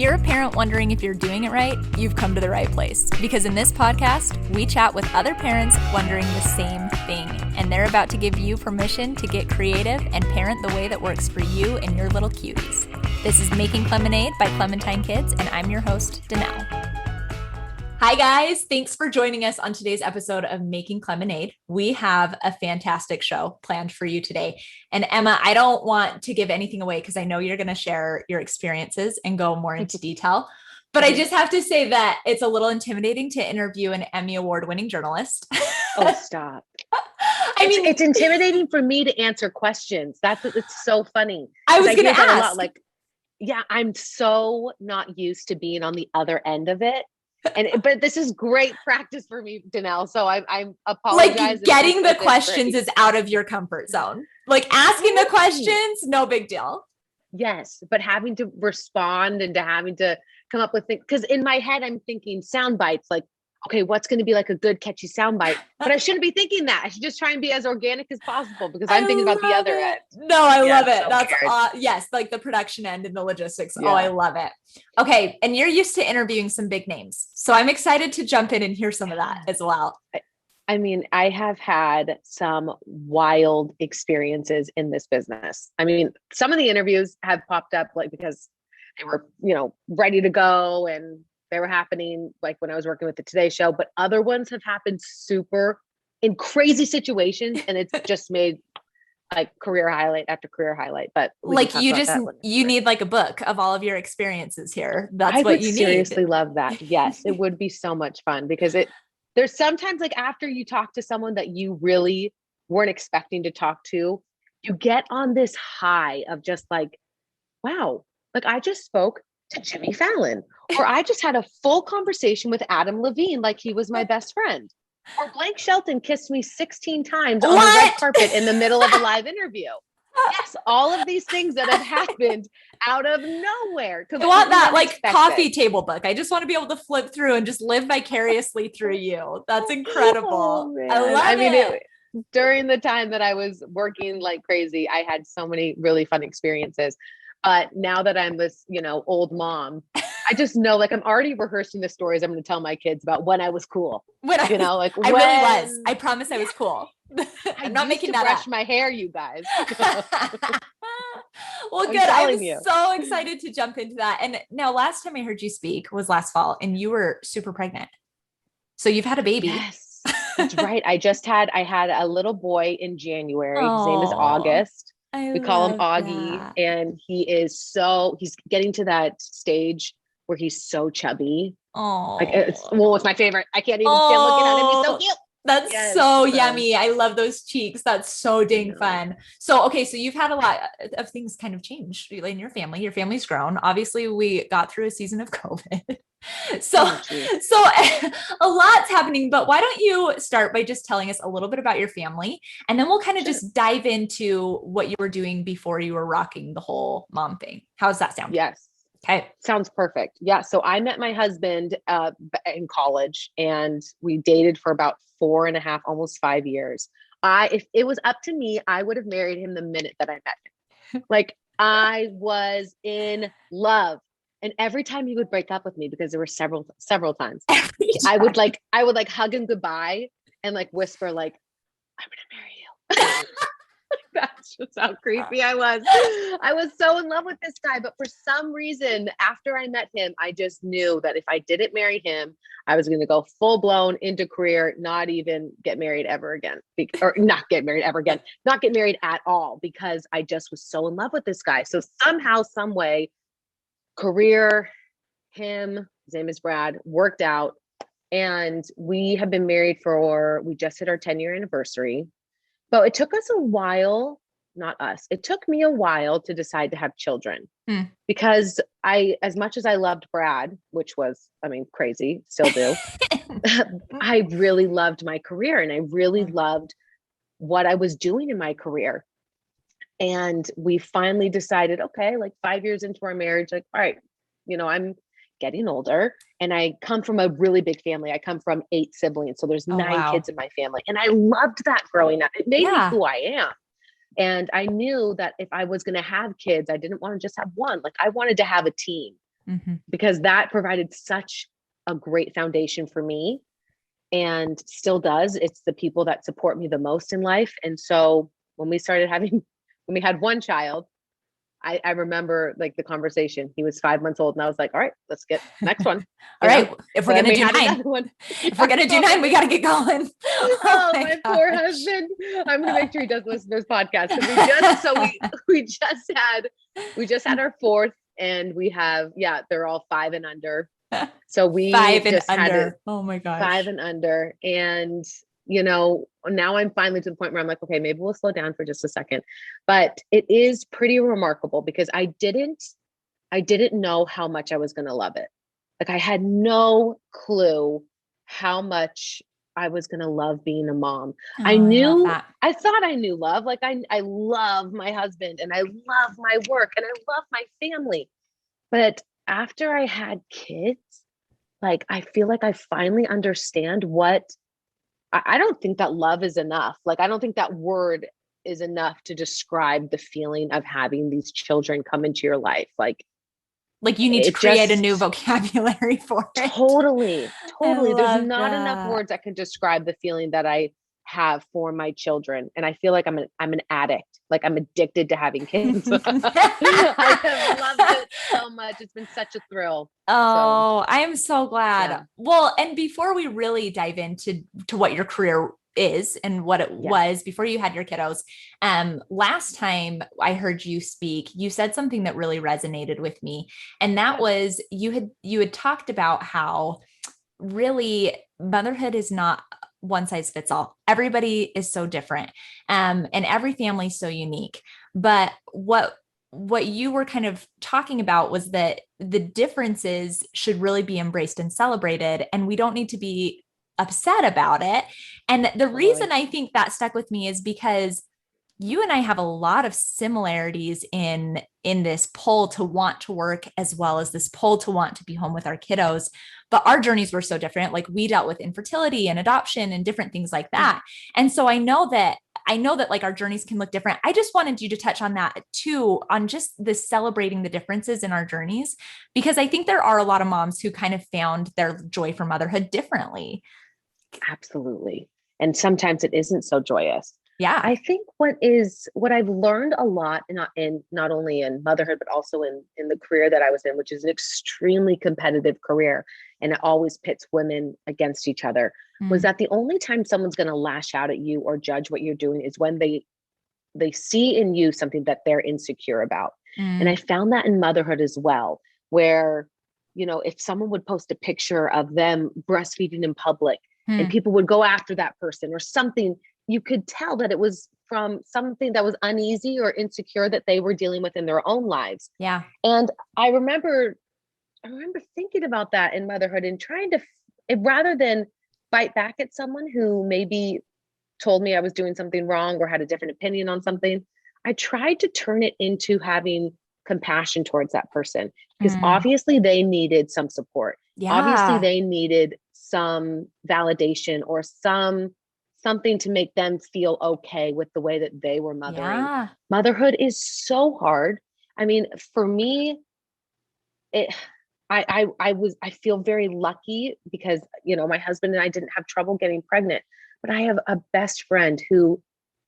you're a parent wondering if you're doing it right, you've come to the right place. Because in this podcast, we chat with other parents wondering the same thing. And they're about to give you permission to get creative and parent the way that works for you and your little cuties. This is Making Clemenade by Clementine Kids, and I'm your host, Danelle. Hi guys, thanks for joining us on today's episode of Making Clemenade. We have a fantastic show planned for you today. And Emma, I don't want to give anything away because I know you're going to share your experiences and go more into detail. But I just have to say that it's a little intimidating to interview an Emmy Award Winning journalist. Oh, stop. It's intimidating for me to answer questions. It's so funny. I was going to ask. I'm so not used to being on the other end of it. But this is great practice for me, Danelle. So I'm apologizing. Like getting the questions is out of your comfort zone. Like asking the questions, no big deal. Yes, but having to respond and to having to come up with things, because in my head I'm thinking sound bites. Like, okay, what's going to be like a good catchy sound bite? But I shouldn't be thinking that. I should just try and be as organic as possible because I'm thinking about the other end. No, I love it. That's yes, like the production end and the logistics. Yeah. Oh, I love it. Okay, and you're used to interviewing some big names, so I'm excited to jump in and hear some of that as well. I mean, I have had some wild experiences in this business. I mean, some of the interviews have popped up like because they were, ready to go and they were happening like when I was working with the Today Show, but other ones have happened super in crazy situations. And it's just made like career highlight after career highlight. But like you need like a book of all of your experiences here. That's what you need. I seriously love that. Yes, it would be so much fun because there's sometimes like after you talk to someone that you really weren't expecting to talk to, you get on this high of just like, wow, like I just spoke to Jimmy Fallon, or I just had a full conversation with Adam Levine like he was my best friend, or Blake Shelton kissed me 16 times on the red carpet in the middle of a live interview. Yes, all of these things that have happened out of nowhere. I want that like coffee table book. I just want to be able to flip through and just live vicariously through you. That's incredible. I love it. During the time that I was working like crazy, I had so many really fun experiences. But now that I'm this, old mom, I just know like I'm already rehearsing the stories I'm going to tell my kids about when I was cool. I really was. I promise I was cool. I'm not making that brush my hair, you guys. Well, good. I'm so excited to jump into that. And now last time I heard you speak was last fall and you were super pregnant. So you've had a baby. Yes, that's right. I had a little boy in January. His name is August. We call him Augie, and he's getting to that stage where he's so chubby. Oh, it's my favorite. I can't even stand looking at him. He's so cute. That's so yummy. I love those cheeks. That's so dang fun. So, okay. So you've had a lot of things kind of change in your family. Your family's grown. Obviously we got through a season of COVID. So a lot's happening, but why don't you start by just telling us a little bit about your family and then we'll kind of just dive into what you were doing before you were rocking the whole mom thing. How's that sound? Yes. Okay. Sounds perfect. Yeah. So I met my husband in college and we dated for about 4.5, almost 5 years. If it was up to me, I would have married him the minute that I met him. Like I was in love. And every time he would break up with me, because there were several times, I would hug him goodbye and like whisper like, I'm going to marry you. That's just how creepy I was. I was so in love with this guy. But for some reason, after I met him, I just knew that if I didn't marry him, I was going to go full blown into career, not even get married ever again, not get married at all, because I just was so in love with this guy. So somehow, some way, career, his name is Brad, worked out. And we have been married we just hit our 10-year anniversary. But it took us a while, it took me a while to decide to have children because as much as I loved Brad, which was, crazy, still do, I really loved my career and I really loved what I was doing in my career. And we finally decided, okay, like 5 years into our marriage, like, all right, I'm getting older and I come from a really big family. I come from 8 siblings. So there's 9 kids in my family. And I loved that growing up. It made me who I am. And I knew that if I was going to have kids, I didn't want to just have one. Like I wanted to have a team. because that provided such a great foundation for me and still does. It's the people that support me the most in life. And so when we had one child, I remember like the conversation. He was 5 months old and I was like, all right, let's get next one. All right. If we're going to do 9, if we're going to do 9, we got to get going. Oh my poor husband. I'm going to make sure he does listen to this podcast. We just had our 4th, and we have, they're all 5 and under. So we 5 and under. Oh my gosh. 5 and under. And now I'm finally to the point where I'm like, okay, maybe we'll slow down for just a second. But it is pretty remarkable because I didn't know how much I was going to love it. Like I had no clue how much I was going to love being a mom. Oh, I thought I knew love. Like I love my husband and I love my work and I love my family. But after I had kids, like, I feel like I finally understand I don't think that love is enough. Like, I don't think that word is enough to describe the feeling of having these children come into your life. Like you need to create a new vocabulary for it. Totally. There's not enough words that can describe the feeling that I have for my children. And I feel like I'm an addict. Like I'm addicted to having kids. I have loved it so much. It's been such a thrill. Oh, I am so glad. Yeah. Well, and before we really dive into what your career is and what it was before you had your kiddos, last time I heard you speak, you said something that really resonated with me. And that was you had talked about how really motherhood is not one size fits all. Everybody is so different. And every family is so unique. But what you were kind of talking about was that the differences should really be embraced and celebrated, and we don't need to be upset about it. And the reason I think that stuck with me is because you and I have a lot of similarities in this pull to want to work, as well as this pull to want to be home with our kiddos. But our journeys were so different. Like we dealt with infertility and adoption and different things like that. And so I know that like our journeys can look different. I just wanted you to touch on that too, on just the celebrating the differences in our journeys, because I think there are a lot of moms who kind of found their joy for motherhood differently. Absolutely. And sometimes it isn't so joyous. Yeah. I think what I've learned a lot, not only in motherhood, but also in the career that I was in, which is an extremely competitive career, and it always pits women against each other, was that the only time someone's going to lash out at you or judge what you're doing is when they see in you something that they're insecure about. And I found that in motherhood as well, where, if someone would post a picture of them breastfeeding in public and people would go after that person or something, you could tell that it was from something that was uneasy or insecure that they were dealing with in their own lives. Yeah. And I remember thinking about that in motherhood and trying to, rather than fight back at someone who maybe told me I was doing something wrong or had a different opinion on something, I tried to turn it into having compassion towards that person, because obviously they needed some support. Yeah. Obviously they needed some validation or something to make them feel okay with the way that they were mothering. Yeah. Motherhood is so hard. I mean, for me, I feel very lucky because, my husband and I didn't have trouble getting pregnant, but I have a best friend who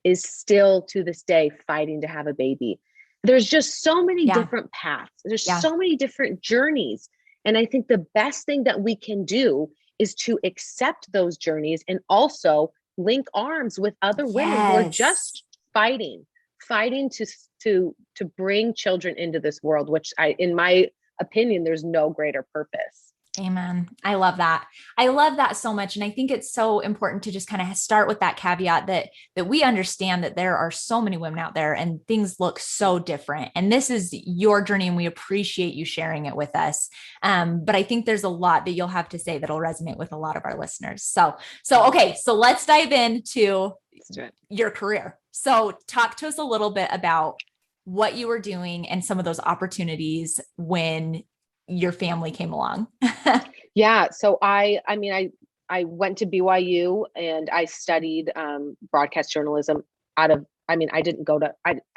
is still to this day fighting to have a baby. There's just so many different paths. There's so many different journeys. And I think the best thing that we can do is to accept those journeys and also link arms with other women who are just fighting to bring children into this world, which in my opinion, there's no greater purpose. Amen. I love that. I love that so much. And I think it's so important to just kind of start with that caveat that we understand that there are so many women out there and things look so different. And this is your journey and we appreciate you sharing it with us. But I think there's a lot that you'll have to say that'll resonate with a lot of our listeners. So okay. So let's dive into your career. So talk to us a little bit about what you were doing and some of those opportunities when your family came along. Yeah. So I went to BYU and I studied broadcast journalism out of I mean, I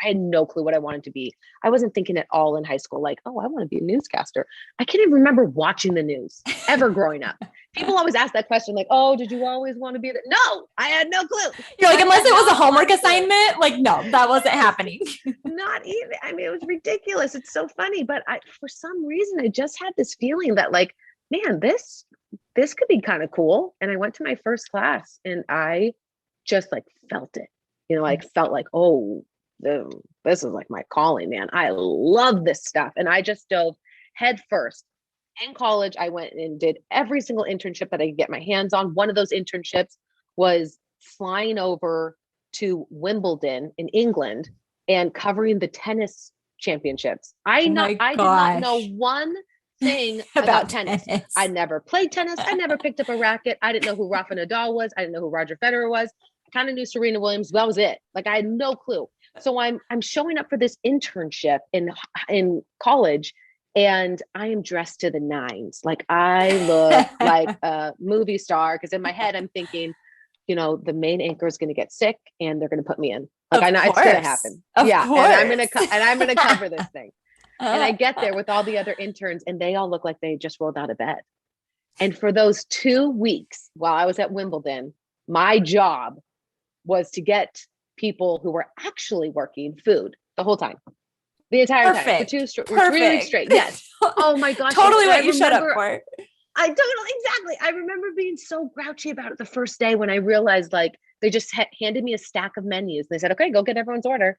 had no clue what I wanted to be. I wasn't thinking at all in high school, like, oh, I want to be a newscaster. I can't even remember watching the news ever growing up. People always ask that question, like, oh, did you always want to be No, I had no clue. You're like, unless it was a homework assignment, like, no, that wasn't happening. Not even, I mean, it was ridiculous. It's so funny, but for some reason, I just had this feeling that like, man, this could be kind of cool. And I went to my first class and I just like felt it, like felt like, oh, this is like my calling, man. I love this stuff. And I just dove head first. In college, I went and did every single internship that I could get my hands on. One of those internships was flying over to Wimbledon in England and covering the tennis championships. I did not know one thing about tennis. I never played tennis. I never picked up a racket. I didn't know who Rafa Nadal was. I didn't know who Roger Federer was. I kind of knew Serena Williams. That was it. Like I had no clue. So I'm showing up for this internship in college, and I am dressed to the nines. Like I look like a movie star, because in my head I'm thinking, the main anchor is going to get sick and they're going to put me in. Like I know it's going to happen. Of course. And I'm going to cover this thing. And I get there with all the other interns and they all look like they just rolled out of bed. And for those 2 weeks while I was at Wimbledon, my job was to get people who were actually working food the whole time. The entire time. For 3 weeks straight. Yes. Oh my gosh. Totally what you showed up for. Exactly. I remember being so grouchy about it the first day when I realized like they just handed me a stack of menus. They said, okay, go get everyone's order.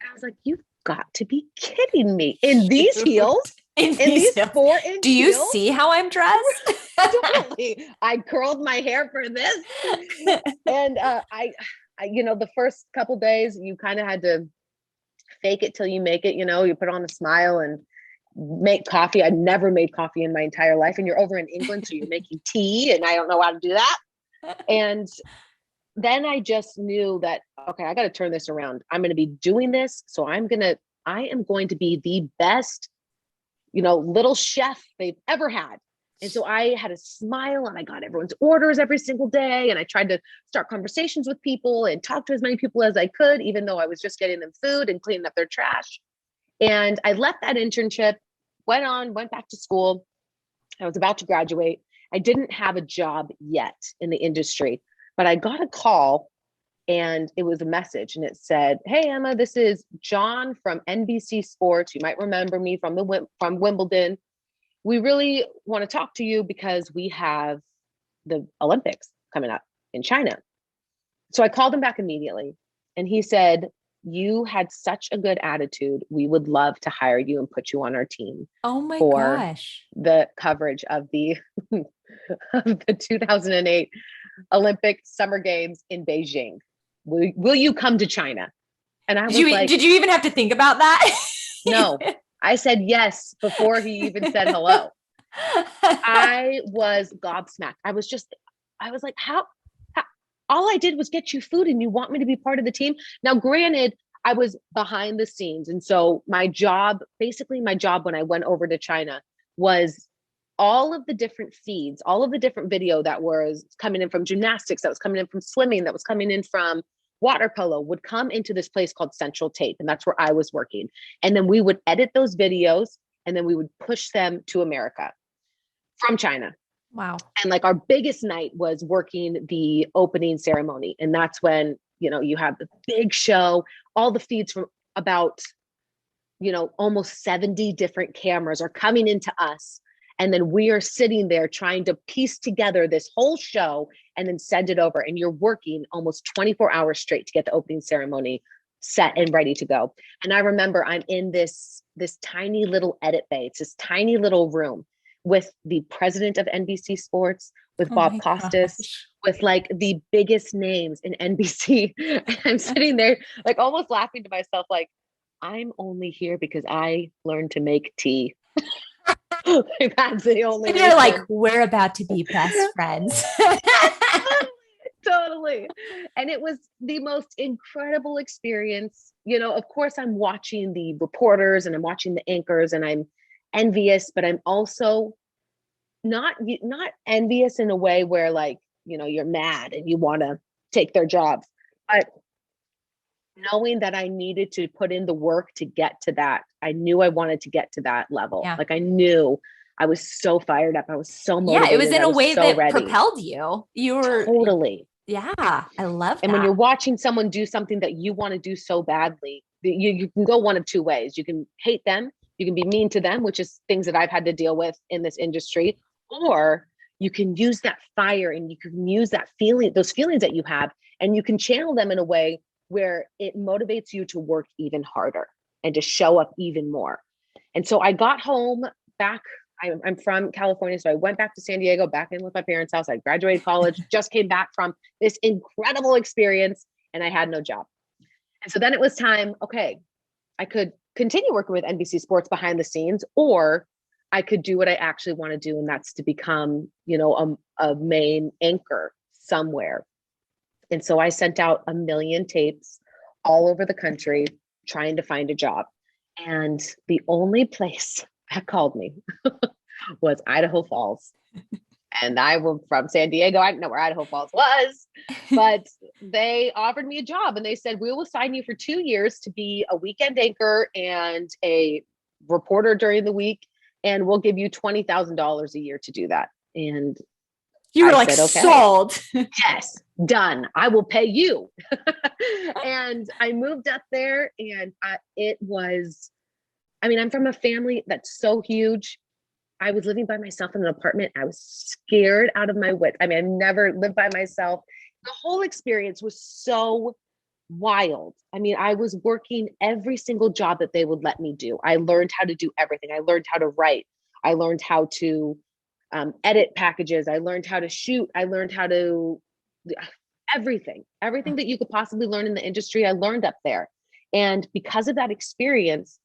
And I was like, you've got to be kidding me. In these heels? In these 4-inch Do you heels? See how I'm dressed? Totally. I curled my hair for this. And I the first couple days you kind of had to fake it till you make it. You put on a smile and make coffee. I'd never made coffee in my entire life. And you're over in England, so you're making tea and I don't know how to do that. And then I just knew that, okay, I got to turn this around. I'm going to be doing this. So I am going to be the best, little chef they've ever had. And so I had a smile and I got everyone's orders every single day. And I tried to start conversations with people and talk to as many people as I could, even though I was just getting them food and cleaning up their trash. And I left that internship, went back to school. I was about to graduate. I didn't have a job yet in the industry, but I got a call and it was a message and it said, hey, Emma, this is John from NBC Sports. You might remember me from Wimbledon. We really want to talk to you because we have the Olympics coming up in China. So I called him back immediately and he said, you had such a good attitude. We would love to hire you and put you on our team. Oh my gosh. The coverage of the, of the 2008 Olympic Summer Games in Beijing. Will you come to China? And I was like, did you even have to think about that? No, I said yes before he even said hello. I was gobsmacked. I was like, how? All I did was get you food and you want me to be part of the team? Now, granted, I was behind the scenes. And so my job when I went over to China was all of the different feeds, all of the different video that was coming in from gymnastics, that was coming in from swimming, that was coming in from water polo would come into this place called Central Tape. And that's where I was working. And then we would edit those videos and then we would push them to America from China. Wow. And like our biggest night was working the opening ceremony. And that's when, you have the big show, all the feeds from about, almost 70 different cameras are coming into us. And then we are sitting there trying to piece together this whole show and then send it over. And you're working almost 24 hours straight to get the opening ceremony set and ready to go. And I remember I'm in this tiny little edit bay. It's this tiny little room with the president of NBC Sports, with Bob Costas, with like the biggest names in NBC. And I'm sitting there like almost laughing to myself, like, I'm only here because I learned to make tea. Like, that's the only and you're like, we're about to be best friends. Totally. And it was the most incredible experience. Of course, I'm watching the reporters and I'm watching the anchors and I'm envious, but I'm also not envious in a way where like, you're mad and you want to take their jobs. But knowing that I needed to put in the work to get to that. I knew I wanted to get to that level. Yeah. Like I knew I was so fired up. I was so Yeah, it was motivated. in I a was way so that ready. propelled you. You were, Totally. yeah, I love And when that. you're watching someone do something that you want to do so badly, you can go one of two ways. You can hate them, you can be mean to them, which is things that I've had to deal with in this industry, or you can use that fire and you can use that feeling, those feelings that you have, and you can channel them in a way where it motivates you to work even harder and to show up even more. And so I got home back. I'm from California, so I went back to San Diego, back in with my parents' house. I graduated college, just came back from this incredible experience, and I had no job. And so then it was time, okay, I could continue working with NBC Sports behind the scenes, or I could do what I actually want to do, and that's to become, a main anchor somewhere. And so I sent out a million tapes all over the country trying to find a job. And the only place that called me was Idaho Falls. And I was from San Diego. I didn't know where Idaho Falls was, but they offered me a job and they said, we will sign you for 2 years to be a weekend anchor and a reporter during the week. And we'll give you $20,000 a year to do that. And You were I like, said, okay, sold. yes, done. I will pay you. And I moved up there and I'm from a family that's so huge. I was living by myself in an apartment. I was scared out of my wits. I never lived by myself. The whole experience was so wild. I was working every single job that they would let me do. I learned how to do everything. I learned how to write. I learned how to edit packages. I learned how to shoot. I learned how to everything that you could possibly learn in the industry. I learned up there. And because of that experience,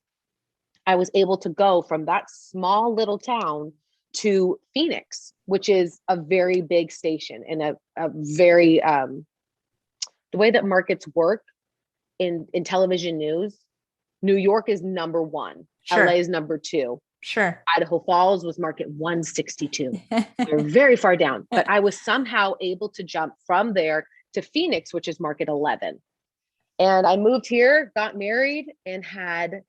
I was able to go from that small little town to Phoenix, which is a very big station and a very, the way that markets work in television news, New York is number one. Sure. LA is number two. Sure. Idaho Falls was market 162. We're very far down, but I was somehow able to jump from there to Phoenix, which is market 11. And I moved here, got married, and had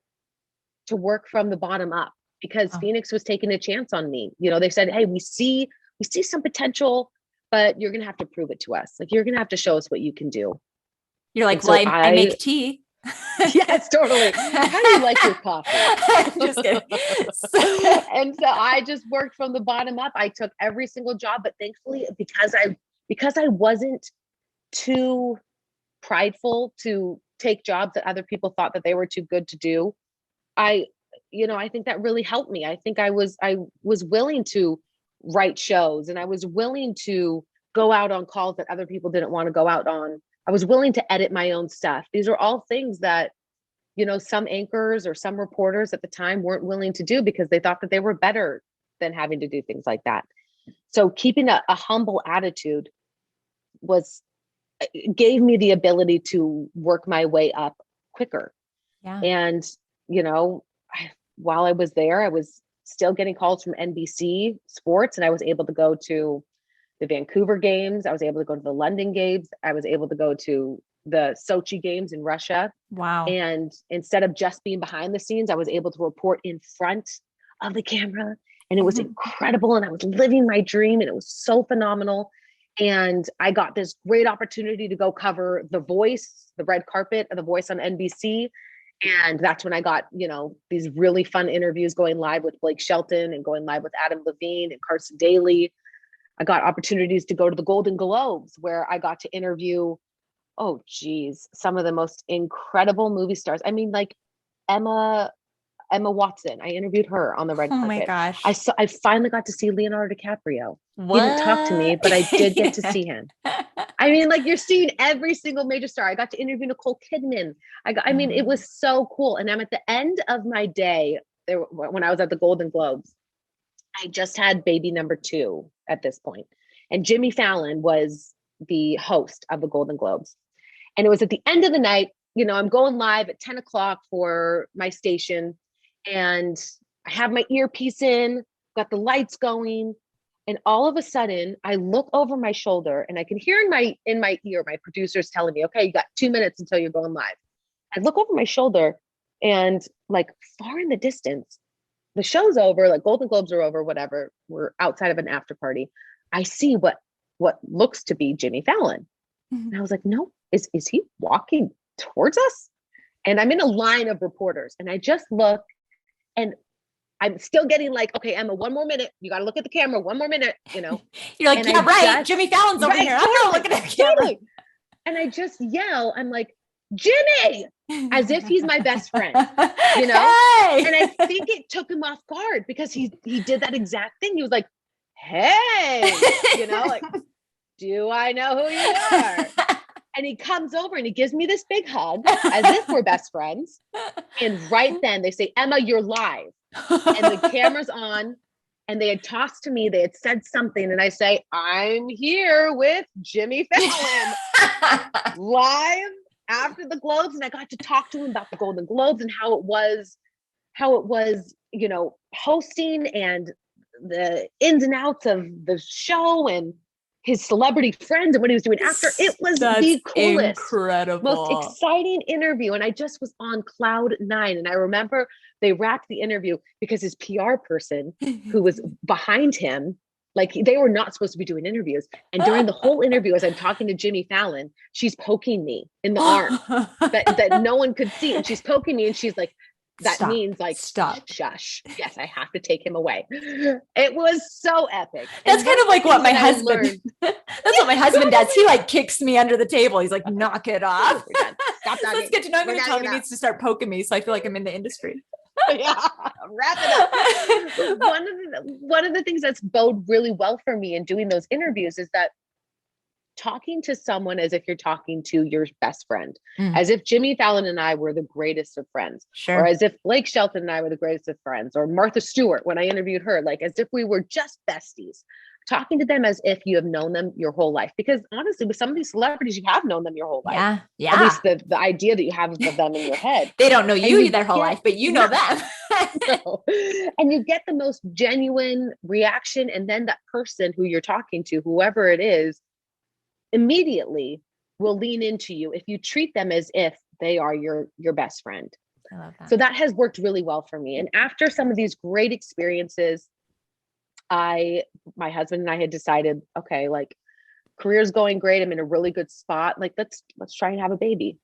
to work from the bottom up because Phoenix was taking a chance on me. They said, hey, we see some potential, but you're going to have to prove it to us. Like, you're going to have to show us what you can do. You're like, well, I make tea. Yes, totally. How do you like your coffee? Just kidding. And so I just worked from the bottom up. I took every single job, but thankfully, because I wasn't too prideful to take jobs that other people thought that they were too good to do, I think that really helped me. I think I was willing to write shows, and I was willing to go out on calls that other people didn't want to go out on. I was willing to edit my own stuff. These are all things that, some anchors or some reporters at the time weren't willing to do because they thought that they were better than having to do things like that. So keeping a humble attitude gave me the ability to work my way up quicker. Yeah. And, while I was there, I was still getting calls from NBC Sports, and I was able to go to the Vancouver games. I was able to go to the London games. I was able to go to the Sochi games in Russia. Wow. And instead of just being behind the scenes, I was able to report in front of the camera, and it was incredible. And I was living my dream, and it was so phenomenal. And I got this great opportunity to go cover The Voice, the red carpet of The Voice on NBC. And that's when I got, these really fun interviews going live with Blake Shelton and going live with Adam Levine and Carson Daly. I got opportunities to go to the Golden Globes, where I got to interview, some of the most incredible movie stars. Like Emma Watson. I interviewed her on the red carpet. Oh my gosh. I finally got to see Leonardo DiCaprio. What? He didn't talk to me, but I did get to see him. You're seeing every single major star. I got to interview Nicole Kidman. It was so cool. And I'm at the end of my day there when I was at the Golden Globes. I just had baby number 2 at this point. And Jimmy Fallon was the host of the Golden Globes. And it was at the end of the night. I'm going live at 10 o'clock for my station. And I have my earpiece in, got the lights going. And all of a sudden I look over my shoulder and I can hear in my ear, my producer's telling me, okay, you got 2 minutes until you're going live. I look over my shoulder and like far in the distance, the show's over, like Golden Globes are over, whatever. We're outside of an after party. I see what looks to be Jimmy Fallon. And I was like, no, is he walking towards us? And I'm in a line of reporters and I just look and I'm still getting like, okay, Emma, one more minute. You got to look at the camera. One more minute, you know. You're like, and yeah, right. Jimmy Fallon's over here. I'm going to look at the camera. Totally. And I just yell, I'm like, Jimmy, as if he's my best friend, you know? Hey! And I think it took him off guard because he did that exact thing. He was like, hey, you know, like, do I know who you are? And he comes over and he gives me this big hug as if we're best friends. And right then they say, Emma, you're live. And the camera's on. And they had tossed to me, they had said something. And I say, I'm here with Jimmy Fallon live after the Globes. And I got to talk to him about the Golden Globes and how it was, you know, hosting and the ins and outs of the show and his celebrity friends and what he was doing after. It was the coolest, incredible, most exciting interview. And I just was on cloud 9. And I remember they wrapped the interview because his PR person who was behind him, like they were not supposed to be doing interviews. And during the whole interview, as I'm talking to Jimmy Fallon, she's poking me in the arm that no one could see. And she's poking me and she's like, that stop, means like, stop, shush. Yes, I have to take him away. It was so epic. That's kind of like what my husband, that's what my husband does. He like kicks me under the table. He's like, knock it off. Stop talking. Let's get to know him. Tell him he needs to start poking me. So I feel like I'm in the industry. Yeah, wrap it up. One of the things that's bode really well for me in doing those interviews is that talking to someone as if you're talking to your best friend, as if Jimmy Fallon and I were the greatest of friends, or as if Blake Shelton and I were the greatest of friends, or Martha Stewart, when I interviewed her, like as if we were just besties, talking to them as if you have known them your whole life. Because honestly, with some of these celebrities, you have known them your whole life. Yeah. At least the idea that you have of them in your head. They don't know you their whole life, but you know them. No. And you get the most genuine reaction. And then that person who you're talking to, whoever it is, immediately will lean into you if you treat them as if they are your best friend. I love that. So that has worked really well for me. And after some of these great experiences, my husband and I had decided, okay, like career's going great. I'm in a really good spot. Like, let's try and have a baby.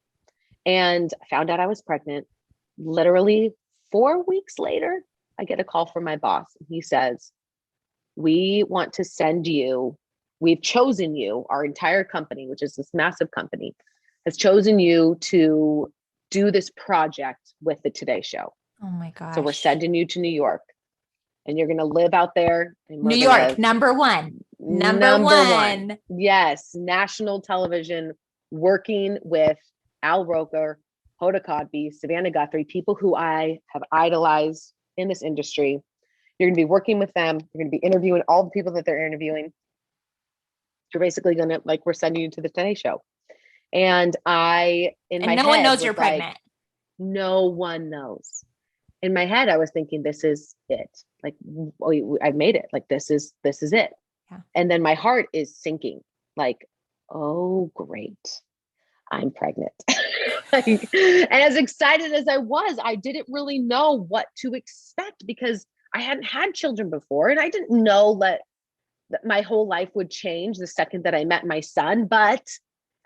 And I found out I was pregnant. Literally 4 weeks later, I get a call from my boss. And he says, we want to send you, we've chosen you, our entire company, which is this massive company, has chosen you to do this project with the Today Show. Oh my gosh. So we're sending you to New York. And you're going to live out there. New York, number one. Yes. National television, working with Al Roker, Hoda Kotb, Savannah Guthrie, people who I have idolized in this industry. You're going to be working with them. You're going to be interviewing all the people that they're interviewing. You're basically going to, like, we're sending you to the Today Show. And no one knows you're pregnant. No one knows. In my head, I was thinking, this is it. Like, I've made it. Like, this is it. Yeah. And then my heart is sinking. Like, oh, great. I'm pregnant. And as excited as I was, I didn't really know what to expect because I hadn't had children before. And I didn't know that my whole life would change the second that I met my son. But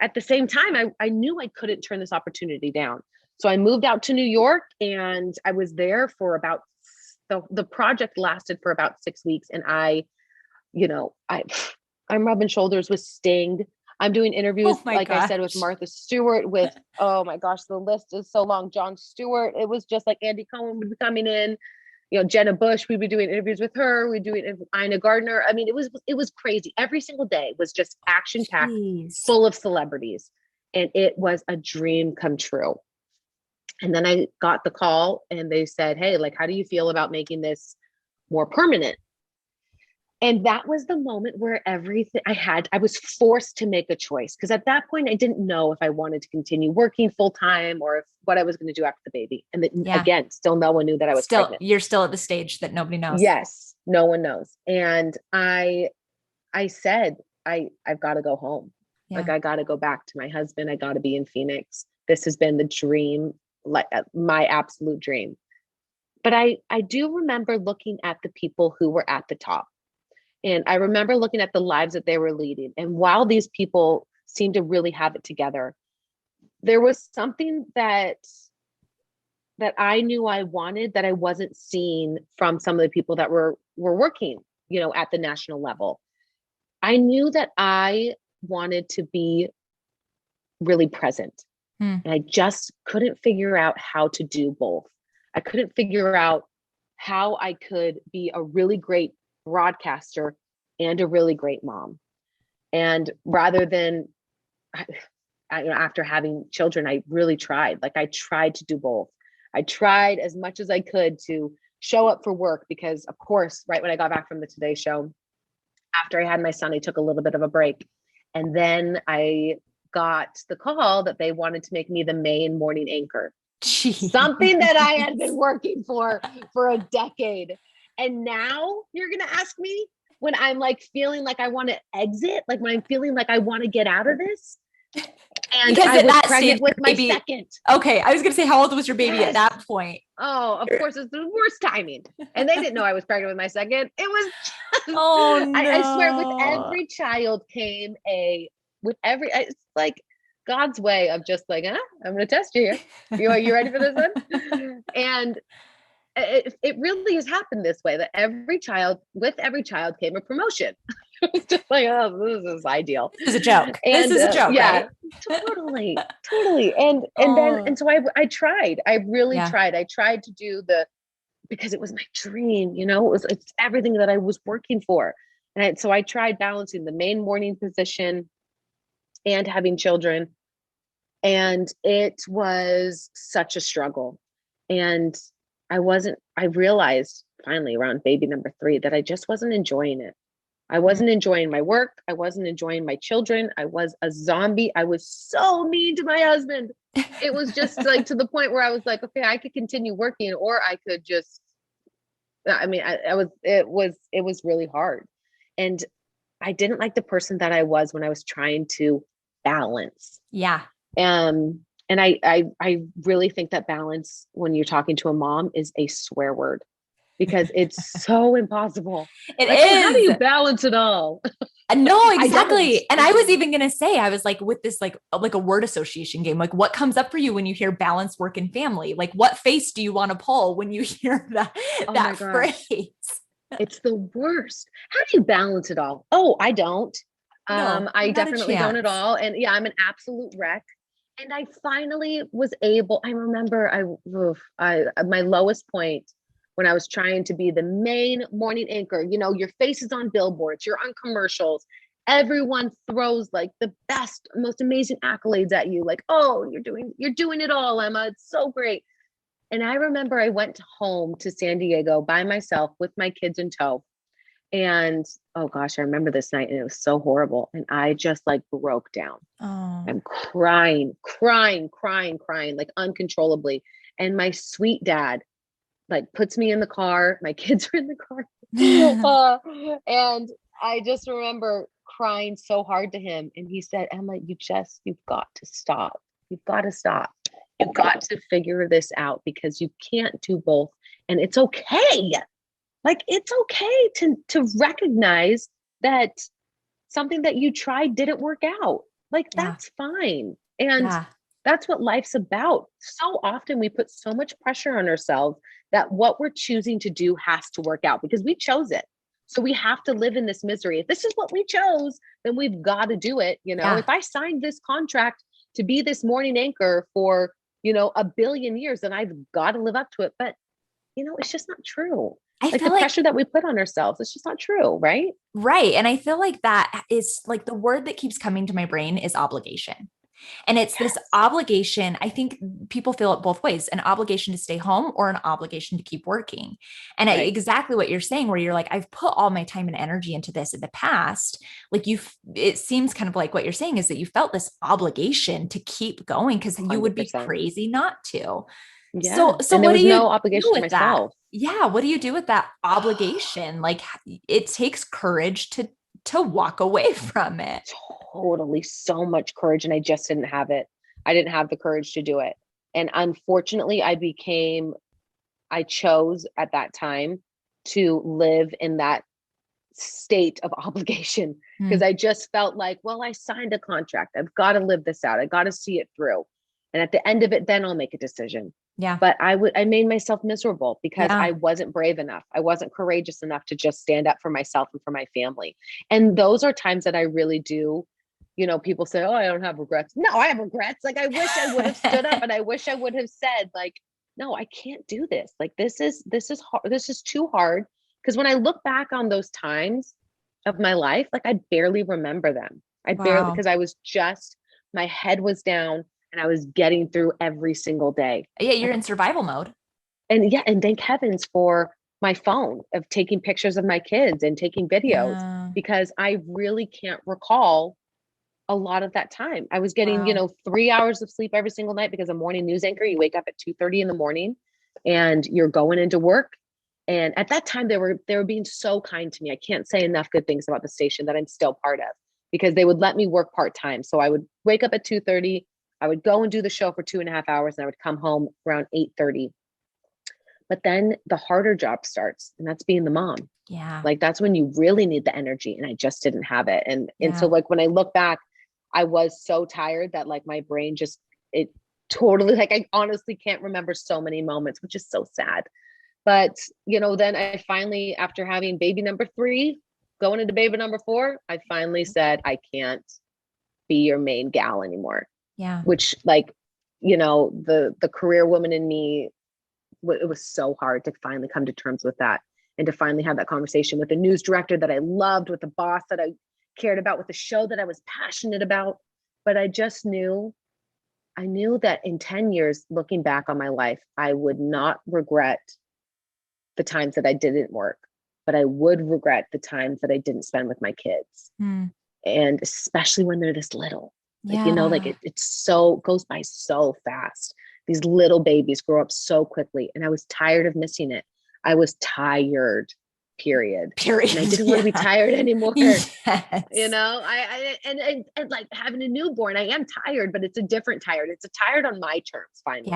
at the same time, I knew I couldn't turn this opportunity down. So I moved out to New York and I was there for about, the project lasted for about 6 weeks. And I'm rubbing shoulders with Sting. I'm doing interviews, I said, with Martha Stewart, with, oh my gosh, the list is so long. Jon Stewart. It was just like Andy Cohen would be coming in, Jenna Bush, we'd be doing interviews with her. We'd do it with Ina Gardner. I mean, it was crazy. Every single day was just action-packed, full of celebrities. And it was a dream come true. And then I got the call and they said, hey, like, how do you feel about making this more permanent? And that was the moment where everything I was forced to make a choice. Because at that point, I didn't know if I wanted to continue working full time or what I was going to do after the baby. And again, still no one knew that I was pregnant. You're still at the stage that nobody knows. Yes, no one knows. And I said, I've got to go home. Yeah. Like, I got to go back to my husband. I got to be in Phoenix. this has been the dream, like my absolute dream. But I do remember looking at the people who were at the top. And I remember looking at the lives that they were leading. And while these people seemed to really have it together, there was something that I knew I wanted that I wasn't seeing from some of the people that were working, at the national level. I knew that I wanted to be really present. And I just couldn't figure out how to do both. I couldn't figure out how I could be a really great broadcaster and a really great mom. And rather than, after having children, I really tried. Like I tried to do both. I tried as much as I could to show up for work because, of course, right when I got back from the Today Show, after I had my son, I took a little bit of a break. And then I got the call that they wanted to make me the main morning anchor. Jeez. Something that I had been working for a decade. And now you're going to ask me when I'm like feeling like I want to exit, like when I'm feeling like I want to get out of this. And because I was pregnant with my second. Okay. I was going to say, how old was your baby at that point? Oh, of course, it's the worst timing. And they didn't know I was pregnant with my second. It was just, oh no. I swear with every child came it's like God's way of just like, I'm going to test you here. You ready for this one? And it really has happened this way, that with every child came a promotion. It's just like, oh, this is ideal. This is a joke. This is a joke, yeah, right? Totally. And so I tried. I really tried. I tried to do because it was my dream, it's everything that I was working for. And so I tried balancing the main morning position and having children. And it was such a struggle. And I realized finally around baby number 3 that I just wasn't enjoying it. I wasn't enjoying my work. I wasn't enjoying my children. I was a zombie. I was so mean to my husband. It was just like to the point where I was like, okay, I could continue working, or I could just, it was really hard. And I didn't like the person that I was when I was trying to balance. Yeah. And I really think that balance, when you're talking to a mom, is a swear word, because it's so impossible. It is. How do you balance it all? No, exactly. And I was even going to say, I was like, with this, like a word association game, like what comes up for you when you hear balance, work, and family? Like what face do you want to pull when you hear that phrase? It's the worst. How do you balance it all? Oh, I don't. No, I definitely don't at all. And yeah, I'm an absolute wreck. And I finally was able, I remember my lowest point when I was trying to be the main morning anchor, your face is on billboards, you're on commercials. Everyone throws like the best, most amazing accolades at you. Like, oh, you're doing it all, Emma. It's so great. And I remember I went home to San Diego by myself with my kids in tow. And oh gosh, I remember this night, and it was so horrible. And I just like broke down. Oh. I'm crying like uncontrollably. And my sweet dad like puts me in the car. My kids are in the car. And I just remember crying so hard to him. And he said, Emma, you've got to stop. You've got to stop. You've got to figure this out, because you can't do both. And it's okay. Like, it's okay to recognize that something that you tried didn't work out. Like, that's fine. And that's what life's about. So often we put so much pressure on ourselves that what we're choosing to do has to work out because we chose it. So we have to live in this misery. If this is what we chose, then we've got to do it. If I signed this contract to be this morning anchor for, 1 billion years, then I've got to live up to it. But, it's just not true. Like the pressure that we put on ourselves, it's just not true. Right. Right. And I feel like that is like the word that keeps coming to my brain is obligation. And it's this obligation. I think people feel it both ways, an obligation to stay home or an obligation to keep working. And exactly what you're saying, where you're like, I've put all my time and energy into this in the past. Like it seems kind of like what you're saying is that you felt this obligation to keep going because you would be crazy not to. Yeah. So and there what was do you no obligation to myself. Yeah. What do you do with that obligation? Like it takes courage to walk away from it. Totally. So much courage. And I just didn't have it. I didn't have the courage to do it. And unfortunately, I chose at that time to live in that state of obligation because I just felt like, well, I signed a contract. I've got to live this out. I got to see it through. And at the end of it, then I'll make a decision. Yeah. But I made myself miserable because Yeah. I wasn't brave enough. I wasn't courageous enough to just stand up for myself and for my family. And those are times that I really do. You know, people say, oh, I don't have regrets. No, I have regrets. Like, I wish I would have stood up and I wish I would have said, like, no, I can't do this. Like, this is hard. This is too hard. Because when I look back on those times of my life, like, I barely remember them. Wow. Because I was just, my head was down and I was getting through every single day. Yeah, you're in survival mode. And yeah, and thank heavens for my phone of taking pictures of my kids and taking videos, because I really can't recall a lot of that time. I was getting, 3 hours of sleep every single night because a morning news anchor, you wake up at 2:30 in the morning and you're going into work. And at that time, they were being so kind to me. I can't say enough good things about the station that I'm still part of, because they would let me work part-time. So I would wake up at 2:30, I would go and do the show for 2.5 hours, and I would come home around 8:30. But then the harder job starts, and that's being the mom. Yeah. Like, that's when you really need the energy, and I just didn't have it. And so, like, when I look back, I was so tired that, like, my brain just, it totally, like, I honestly can't remember so many moments, which is so sad. But, then I finally, after having baby number 3, going into baby number 4, I finally said, I can't be your main gal anymore. Yeah. Which, like, the career woman in me, it was so hard to finally come to terms with that, and to finally have that conversation with the news director that I loved, with the boss that I cared about, with the show that I was passionate about. But I just knew, that in 10 years, looking back on my life, I would not regret the times that I didn't work, but I would regret the times that I didn't spend with my kids. And especially when they're this little, like, it's so, goes by so fast. These little babies grow up so quickly, and I was tired of missing it. I was tired, period. And I didn't want to be tired anymore. Yes. I like, having a newborn, I am tired, but it's a different tired. It's a tired on my terms, finally.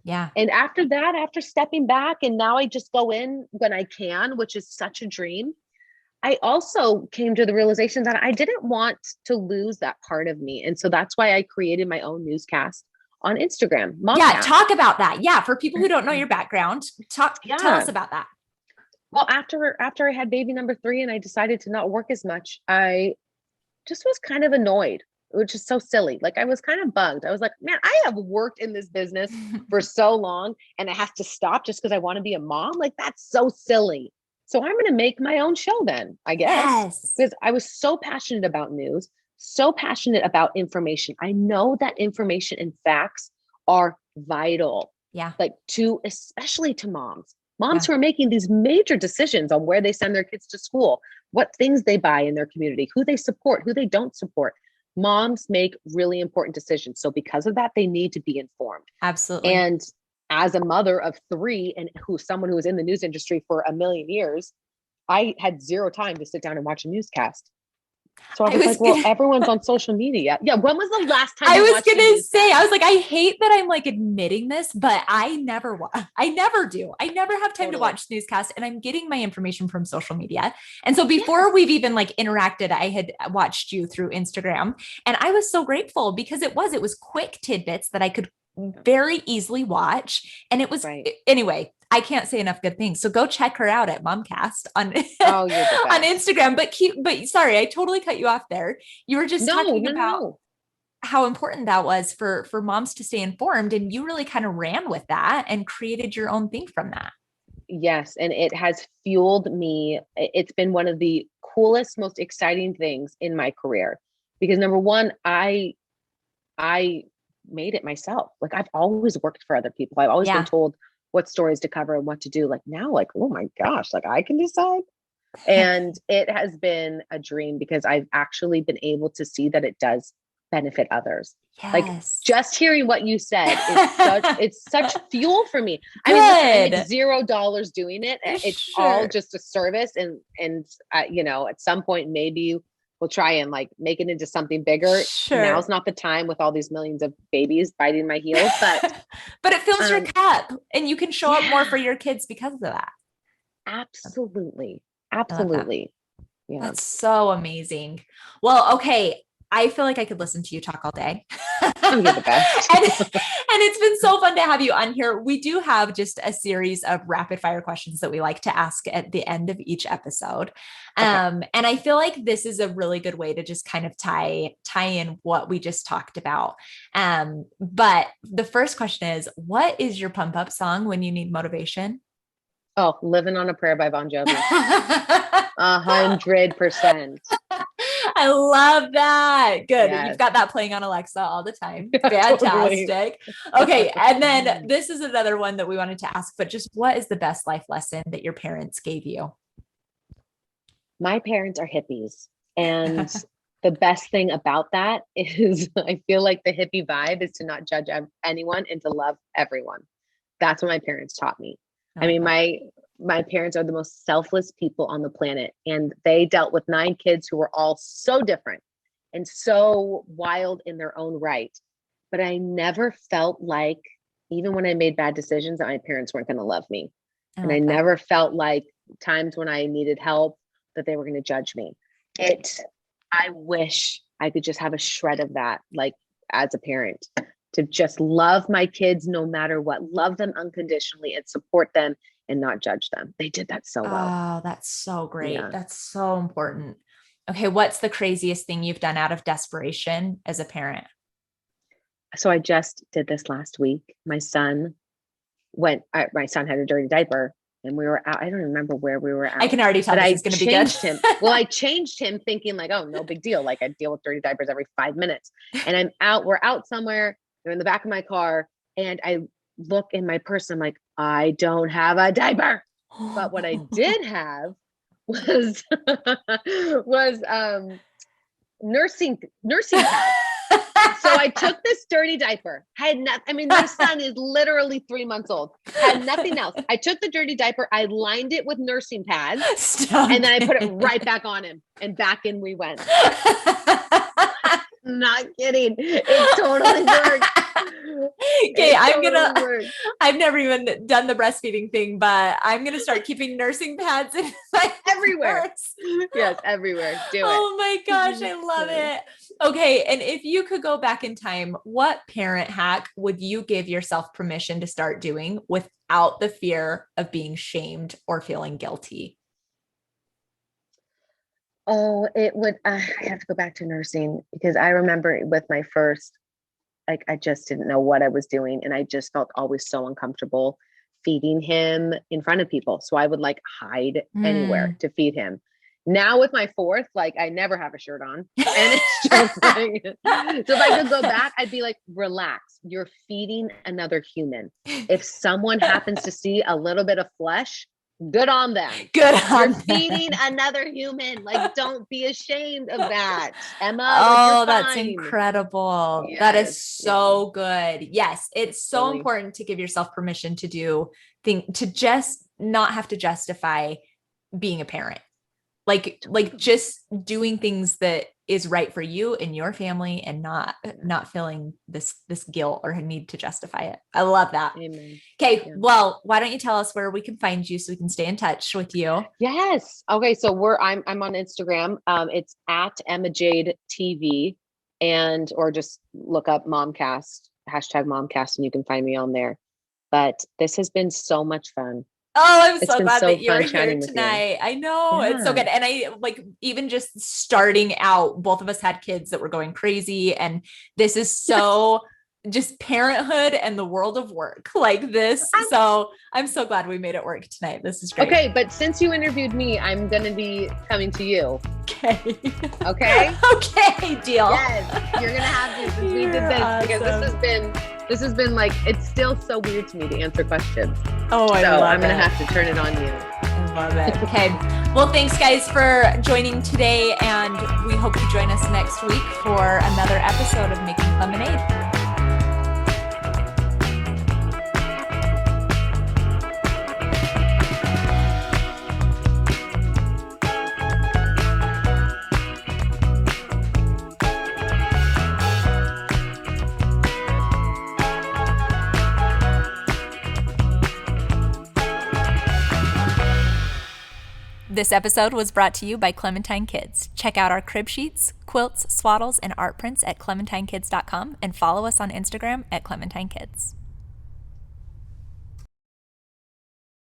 Yeah. And after that, after stepping back, and now I just go in when I can, which is such a dream. I also came to the realization that I didn't want to lose that part of me. And so that's why I created my own newscast on Instagram. Momcast. Talk about that. Yeah. For people who don't know your background, tell us about that. Well, after I had baby number 3 and I decided to not work as much, I just was kind of annoyed, which is so silly. Like, I was kind of bugged. I was like, man, I have worked in this business for so long, and it has to stop just because I want to be a mom. Like, that's so silly. So I'm going to make my own show then, I guess. Yes. Because I was so passionate about news, so passionate about information. I know that information and facts are vital. Yeah. Like, especially to moms who are making these major decisions on where they send their kids to school, what things they buy in their community, who they support, who they don't support. Moms make really important decisions. So because of that, they need to be informed. Absolutely. And as a mother of 3 and someone who was in the news industry for a million years, I had zero time to sit down and watch a newscast. So I was like, well, everyone's on social media. Yeah. When was the last time I was going to say, I was like, I hate that I'm like admitting this, but I never do. I never have time to watch newscasts, and I'm getting my information from social media. And so before we've even like interacted, I had watched you through Instagram, and I was so grateful because it was quick tidbits that I could very easily watch. And it was, anyway, I can't say enough good things. So go check her out at Momcast on Instagram. But sorry, I totally cut you off there. You were just talking about how important that was for moms to stay informed. And you really kind of ran with that and created your own thing from that. Yes. And it has fueled me. It's been one of the coolest, most exciting things in my career, because number one, I made it myself. Like, I've always worked for other people. I've always been told what stories to cover and what to do. Like, now, like, oh my gosh, like, I can decide. And it has been a dream, because I've actually been able to see that it does benefit others. Yes. Like, just hearing what you said it's such fuel for me. Good. I mean, listen, I make $0 doing it. It's all just a service. And at some point, maybe we'll try and like make it into something bigger. Sure. Now's not the time with all these millions of babies biting my heels, but but it fills your cup and you can show up more for your kids because of that. Absolutely. Absolutely. Yeah. That's so amazing. Well, okay. I feel like I could listen to you talk all day. Oh, you're the best. and it's been so fun to have you on here. We do have just a series of rapid fire questions that we like to ask at the end of each episode. Okay. And I feel like this is a really good way to just kind of tie in what we just talked about. But the first question is, what is your pump up song when you need motivation? Oh, Living on a Prayer by Bon Jovi. 100%. I love that. Good. Yes. You've got that playing on Alexa all the time. Fantastic. Okay. And then this is another one that we wanted to ask, but just what is the best life lesson that your parents gave you? My parents are hippies. And the best thing about that is I feel like the hippie vibe is to not judge anyone and to love everyone. That's what my parents taught me. I mean, my parents are the most selfless people on the planet, and they dealt with 9 kids who were all so different and so wild in their own right. But I never felt like, even when I made bad decisions, that my parents weren't going to love me. And I never felt like times when I needed help that they were going to judge me. I wish I could just have a shred of that, like as a parent, to just love my kids no matter what, love them unconditionally and support them and not judge them. They did that so well. Oh, that's so great. Yeah. That's so important. Okay. What's the craziest thing you've done out of desperation as a parent? So I just did this last week. My son had a dirty diaper and we were out. I don't remember where we were at. I can already tell this is going to be good. Him. Well, I changed him thinking like, oh, no big deal. Like I deal with dirty diapers every 5 minutes, and we're out somewhere. They're in the back of my car, and I look in my purse. I'm like, I don't have a diaper. But what I did have was nursing pads. So I took this dirty diaper. My son is literally 3 months old. Had nothing else. I took the dirty diaper. I lined it with nursing pads. And then I put it right back on him, and back in we went. Not kidding. It totally worked. Okay, I've never even done the breastfeeding thing, but I'm going to start keeping nursing pads in my everywhere. purse. Yes, everywhere. Do it. Oh my gosh, I love it. Okay, and if you could go back in time, what parent hack would you give yourself permission to start doing without the fear of being shamed or feeling guilty? Oh, it would, I have to go back to nursing, because I remember with my first, like, I just didn't know what I was doing. And I just felt always so uncomfortable feeding him in front of people. So I would like hide anywhere to feed him. Now with my fourth, like I never have a shirt on, and it's just like, so if I could go back, I'd be like, relax, you're feeding another human. If someone happens to see a little bit of flesh, good on them. Good on You're feeding another human. Like, don't be ashamed of that, Emma. Oh, that's incredible. Yes, that is so good. Yes. It's so important to give yourself permission to to just not have to justify being a parent. Like just doing things that is right for you and your family, and not feeling this guilt or need to justify it. I love that. Amen. Okay. Yeah. Well, why don't you tell us where we can find you so we can stay in touch with you? Yes. Okay. So I'm on Instagram. It's at Emma Jade TV, or just look up Momcast, #Momcast, and you can find me on there. But this has been so much fun. Oh, I'm so glad that you're here tonight. I know it's so good. And I even just starting out, both of us had kids that were going crazy. And this is so just parenthood and the world of work like this. So I'm so glad we made it work tonight. This is great. Okay. But since you interviewed me, I'm going to be coming to you. Okay. Okay. Okay. Deal. Yes. You're going to have to, since we did this, awesome. Because this has been like, it's still so weird to me to answer questions. Oh, I love it. I'm going to have to turn it on you. I love it. Okay. Well, thanks guys for joining today. And we hope you join us next week for another episode of Making Clemenade. This episode was brought to you by Clementine Kids. Check out our crib sheets, quilts, swaddles, and art prints at clementinekids.com and follow us on Instagram at Clementine Kids.